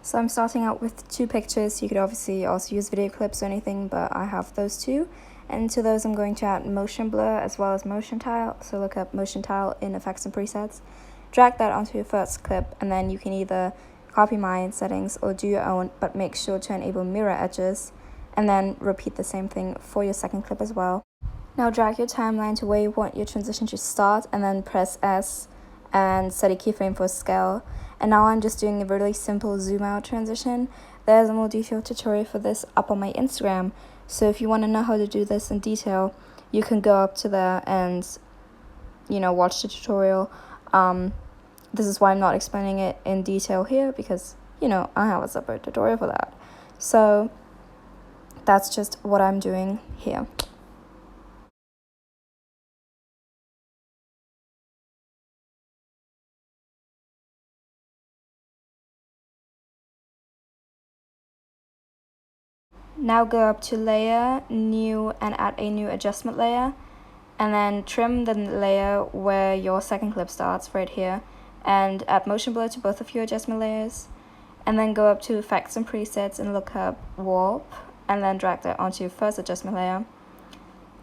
So I'm starting out with 2 pictures. You could obviously also use video clips or anything, but I have those 2. And to those I'm going to add motion blur as well as motion tile. So look up motion tile in effects and presets. Drag that onto your first clip, and then you can either copy my settings or do your own, but make sure to enable mirror edges, and then repeat the same thing for your second clip as well. Now drag your timeline to where you want your transition to start, and then press S and set a keyframe for scale. And now I'm just doing a really simple zoom out transition. There's a more detailed tutorial for this up on my Instagram, so if you want to know how to do this in detail, you can go up to there and watch the tutorial. This is why I'm not explaining it in detail here, because I have a separate tutorial for that. So that's just what I'm doing here. Now go up to layer, new, and add a new adjustment layer, and then trim the layer where your second clip starts right here, and add motion blur to both of your adjustment layers, and then go up to effects and presets and look up warp, and then drag that onto your first adjustment layer.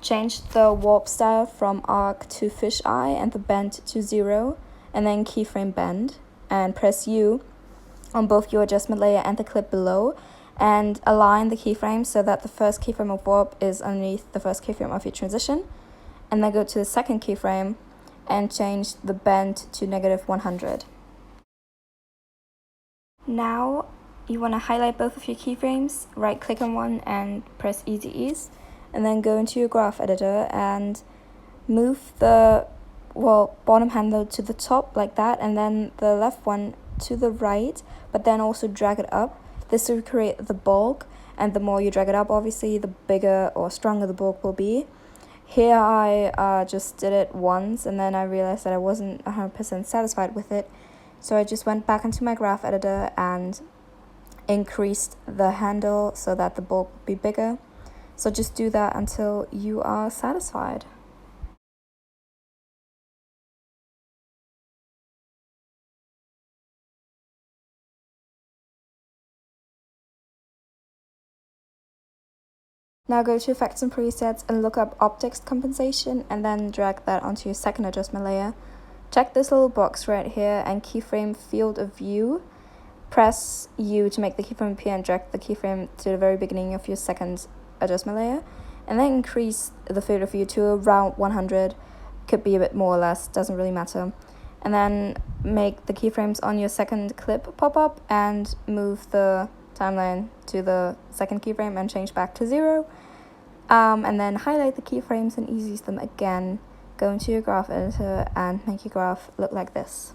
Change the warp style from arc to fisheye and the bend to 0, and then keyframe bend, and press U on both your adjustment layer and the clip below, and align the keyframes so that the first keyframe of warp is underneath the first keyframe of your transition. And then go to the second keyframe and change the bend to -100. Now you want to highlight both of your keyframes, right click on one and press Easy Ease, and then go into your graph editor and move the bottom handle to the top like that, and then the left one to the right, but then also drag it up. This will create the bulge, and the more you drag it up, obviously, the bigger or stronger the bulge will be. Here I just did it once, and then I realized that I wasn't 100% satisfied with it. So I just went back into my graph editor and increased the handle so that the bulge would be bigger. So just do that until you are satisfied. Now go to effects and presets and look up optics compensation, and then drag that onto your second adjustment layer. Check this little box right here and keyframe field of view. Press U to make the keyframe appear and drag the keyframe to the very beginning of your second adjustment layer, and then increase the field of view to around 100. Could be a bit more or less, doesn't really matter. And then make the keyframes on your second clip pop up and move the timeline to the second keyframe and change back to 0. And then highlight the keyframes and ease them again. Go into your graph editor and make your graph look like this.